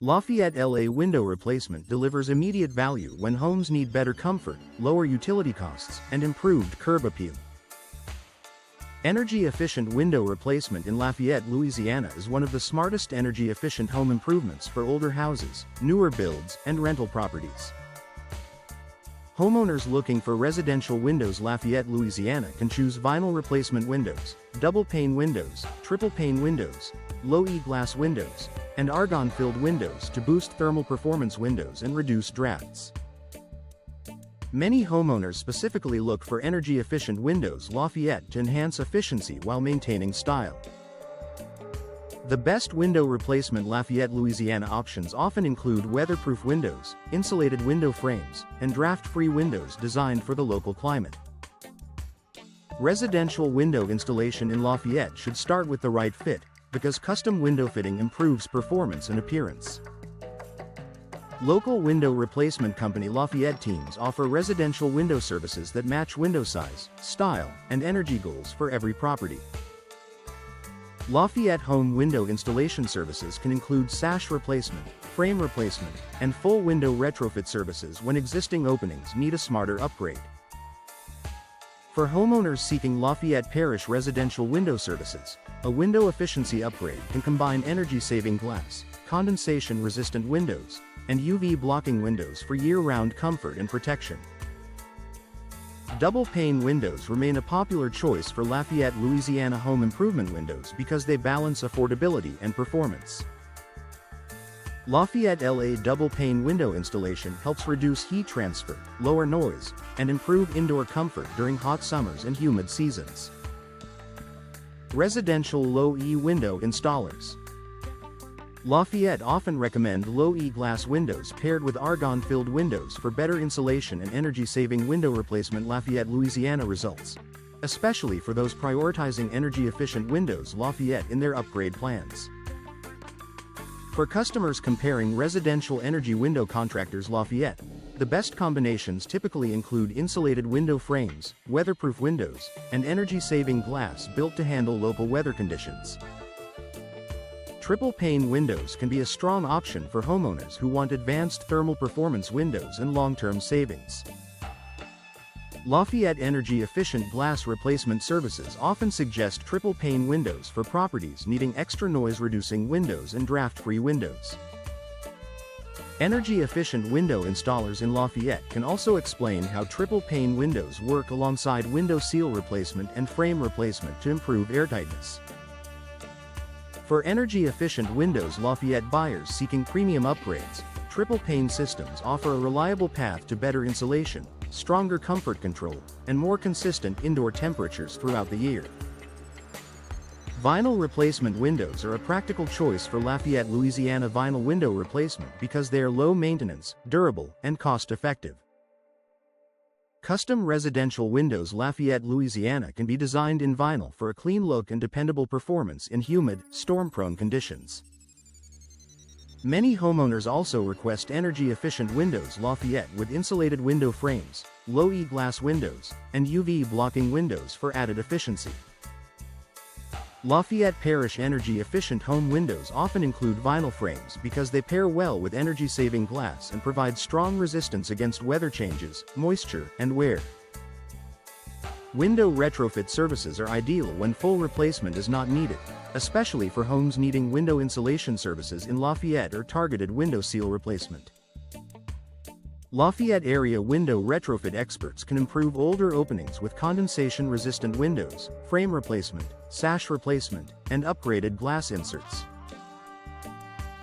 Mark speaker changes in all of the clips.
Speaker 1: Lafayette LA window replacement delivers immediate value when homes need better comfort, lower utility costs, and improved curb appeal. Energy-efficient window replacement in Lafayette, Louisiana is one of the smartest energy-efficient home improvements for older houses, newer builds, and rental properties. Homeowners looking for residential windows Lafayette, Louisiana can choose vinyl replacement windows, double-pane windows, triple-pane windows, low-E glass windows, and argon-filled windows to boost thermal performance windows and reduce drafts. Many homeowners specifically look for energy-efficient windows Lafayette to enhance efficiency while maintaining style. The best window replacement Lafayette, Louisiana options often include weatherproof windows, insulated window frames, and draft-free windows designed for the local climate. Residential window installation in Lafayette should start with the right fit, because custom window fitting improves performance and appearance. Local window replacement company Lafayette teams offer residential window services that match window size, style, and energy goals for every property. Lafayette home window installation services can include sash replacement, frame replacement, and full window retrofit services when existing openings need a smarter upgrade. For homeowners seeking Lafayette Parish residential window services, a window efficiency upgrade can combine energy-saving glass, condensation-resistant windows, and UV-blocking windows for year-round comfort and protection. Double-pane windows remain a popular choice for Lafayette, Louisiana home improvement windows because they balance affordability and performance. Lafayette LA double-pane window installation helps reduce heat transfer, lower noise, and improve indoor comfort during hot summers and humid seasons. Residential low-E window installers. Lafayette often recommend low-E glass windows paired with argon-filled windows for better insulation and energy-saving window replacement Lafayette, Louisiana results, especially for those prioritizing energy-efficient windows Lafayette in their upgrade plans. For customers comparing residential energy window contractors Lafayette, the best combinations typically include insulated window frames, weatherproof windows, and energy-saving glass built to handle local weather conditions. Triple-pane windows can be a strong option for homeowners who want advanced thermal performance windows and long-term savings. Lafayette energy-efficient glass replacement services often suggest triple-pane windows for properties needing extra noise-reducing windows and draft-free windows. Energy-efficient window installers in Lafayette can also explain how triple-pane windows work alongside window seal replacement and frame replacement to improve airtightness. For energy-efficient windows Lafayette buyers seeking premium upgrades, triple-pane systems offer a reliable path to better insulation, stronger comfort control, and more consistent indoor temperatures throughout the year. Vinyl replacement windows are a practical choice for Lafayette, Louisiana vinyl window replacement because they are low maintenance, durable, and cost-effective. Custom residential windows Lafayette, Louisiana can be designed in vinyl for a clean look and dependable performance in humid, storm-prone conditions. Many homeowners also request energy-efficient windows Lafayette with insulated window frames, low-E glass windows, and UV-blocking windows for added efficiency. Lafayette Parish energy-efficient home windows often include vinyl frames because they pair well with energy-saving glass and provide strong resistance against weather changes, moisture, and wear. Window retrofit services are ideal when full replacement is not needed, especially for homes needing window insulation services in Lafayette or targeted window seal replacement. Lafayette area window retrofit experts can improve older openings with condensation-resistant windows, frame replacement, sash replacement, and upgraded glass inserts.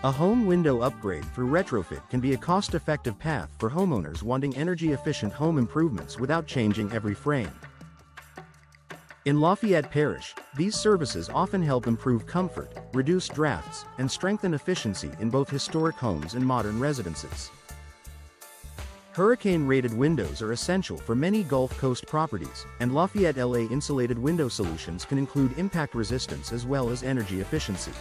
Speaker 1: A home window upgrade through retrofit can be a cost-effective path for homeowners wanting energy-efficient home improvements without changing every frame. In Lafayette Parish, these services often help improve comfort, reduce drafts, and strengthen efficiency in both historic homes and modern residences. Hurricane-rated windows are essential for many Gulf Coast properties, and Lafayette LA insulated window solutions can include impact resistance as well as energy efficiency.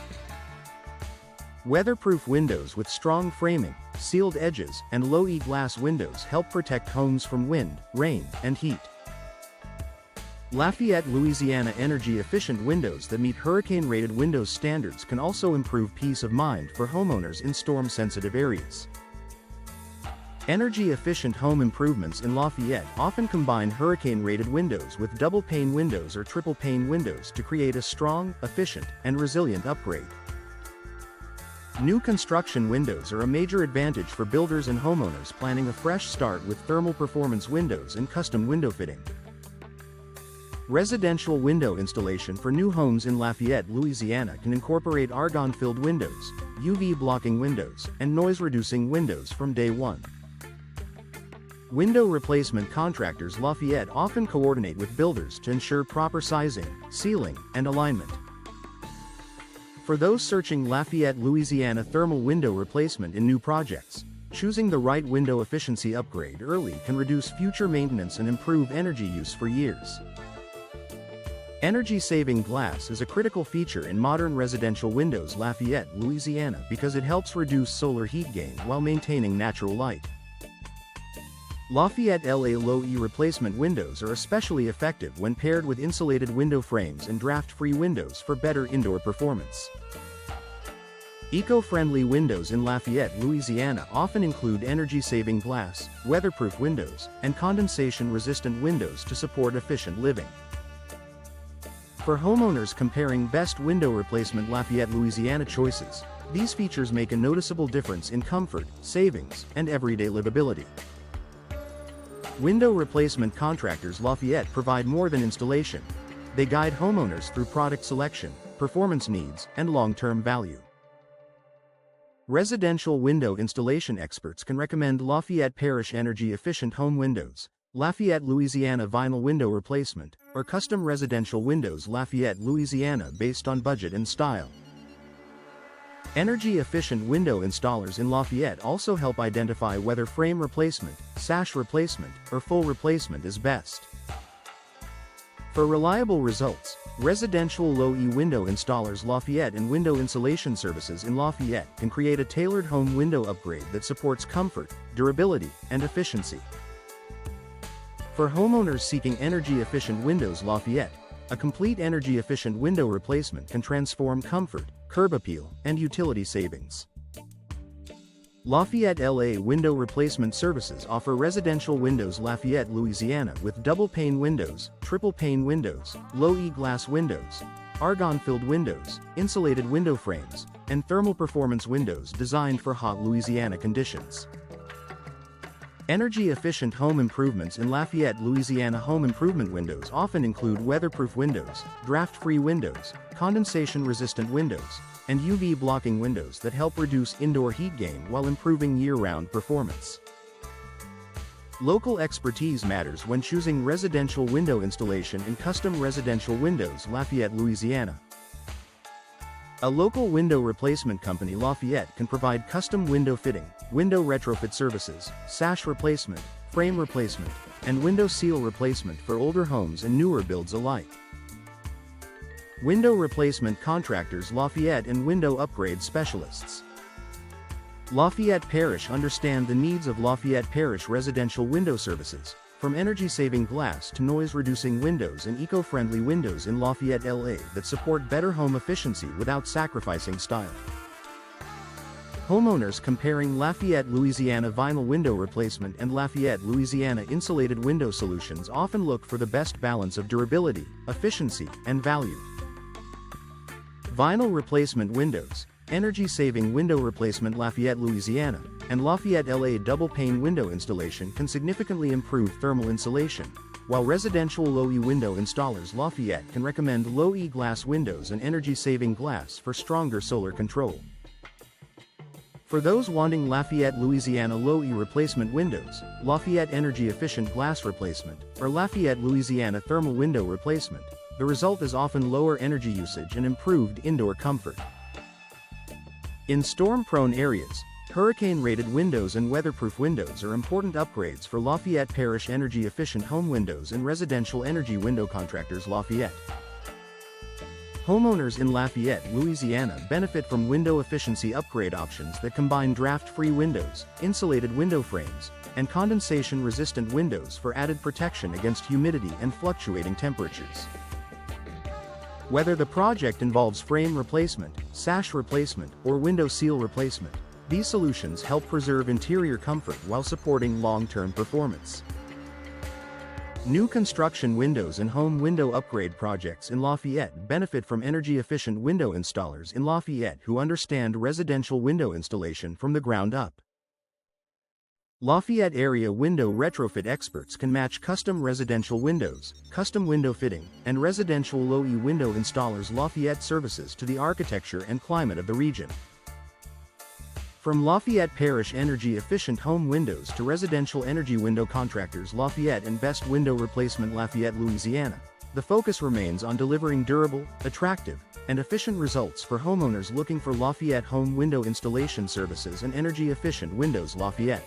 Speaker 1: Weatherproof windows with strong framing, sealed edges, and low-E glass windows help protect homes from wind, rain, and heat. Lafayette, Louisiana energy-efficient windows that meet hurricane-rated windows standards can also improve peace of mind for homeowners in storm-sensitive areas. Energy-efficient home improvements in Lafayette often combine hurricane-rated windows with double-pane windows or triple-pane windows to create a strong, efficient, and resilient upgrade. New construction windows are a major advantage for builders and homeowners planning a fresh start with thermal performance windows and custom window fitting. Residential window installation for new homes in Lafayette, Louisiana can incorporate argon-filled windows, UV-blocking windows, and noise-reducing windows from day one. Window replacement contractors Lafayette often coordinate with builders to ensure proper sizing, sealing, and alignment. For those searching Lafayette, Louisiana thermal window replacement in new projects, choosing the right window efficiency upgrade early can reduce future maintenance and improve energy use for years. Energy-saving glass is a critical feature in modern residential windows Lafayette, Louisiana because it helps reduce solar heat gain while maintaining natural light. Lafayette LA low-E replacement windows are especially effective when paired with insulated window frames and draft-free windows for better indoor performance. Eco-friendly windows in Lafayette, Louisiana often include energy-saving glass, weatherproof windows, and condensation-resistant windows to support efficient living. For homeowners comparing best window replacement Lafayette, Louisiana choices, these features make a noticeable difference in comfort, savings, and everyday livability. Window replacement contractors Lafayette provide more than installation. They guide homeowners through product selection, performance needs, and long-term value. Residential window installation experts can recommend Lafayette Parish energy-efficient home windows, Lafayette, Louisiana vinyl window replacement, or custom residential windows Lafayette, Louisiana based on budget and style. Energy-efficient window installers in Lafayette also help identify whether frame replacement, sash replacement, or full replacement is best. For reliable results, residential low-E window installers Lafayette and window insulation services in Lafayette can create a tailored home window upgrade that supports comfort, durability, and efficiency. For homeowners seeking energy-efficient windows Lafayette, a complete energy-efficient window replacement can transform comfort, curb appeal, and utility savings. Lafayette LA Window Replacement Services offer residential windows Lafayette, Louisiana with double-pane windows, triple-pane windows, low-E glass windows, argon-filled windows, insulated window frames, and thermal performance windows designed for hot Louisiana conditions. Energy-efficient home improvements in Lafayette, Louisiana home improvement windows often include weatherproof windows, draft-free windows, condensation-resistant windows, and UV-blocking windows that help reduce indoor heat gain while improving year-round performance. Local expertise matters when choosing residential window installation in custom residential windows Lafayette, Louisiana. A local window replacement company Lafayette can provide custom window fitting, window retrofit services, sash replacement, frame replacement, and window seal replacement for older homes and newer builds alike. Window replacement contractors Lafayette and window upgrade specialists. Lafayette Parish understand the needs of Lafayette Parish residential window services, from energy-saving glass to noise-reducing windows and eco-friendly windows in Lafayette, LA that support better home efficiency without sacrificing style. Homeowners comparing Lafayette, Louisiana vinyl window replacement and Lafayette, Louisiana insulated window solutions often look for the best balance of durability, efficiency, and value. Vinyl replacement windows, energy-saving window replacement Lafayette, Louisiana, and Lafayette LA double-pane window installation can significantly improve thermal insulation, while residential low-E window installers Lafayette can recommend low-E glass windows and energy-saving glass for stronger solar control. For those wanting Lafayette, Louisiana low-E replacement windows, Lafayette energy-efficient glass replacement, or Lafayette, Louisiana thermal window replacement, the result is often lower energy usage and improved indoor comfort. In storm-prone areas, hurricane-rated windows and weatherproof windows are important upgrades for Lafayette Parish energy-efficient home windows and residential energy window contractors Lafayette. Homeowners in Lafayette, Louisiana benefit from window efficiency upgrade options that combine draft-free windows, insulated window frames, and condensation-resistant windows for added protection against humidity and fluctuating temperatures. Whether the project involves frame replacement, sash replacement, or window seal replacement, these solutions help preserve interior comfort while supporting long-term performance. New construction windows and home window upgrade projects in Lafayette benefit from energy-efficient window installers in Lafayette who understand residential window installation from the ground up. Lafayette area window retrofit experts can match custom residential windows, custom window fitting, and residential low-E window installers' Lafayette services to the architecture and climate of the region. From Lafayette Parish energy-efficient home windows to residential energy window contractors Lafayette and Best Window Replacement Lafayette, Louisiana, the focus remains on delivering durable, attractive, and efficient results for homeowners looking for Lafayette home window installation services and energy-efficient windows Lafayette.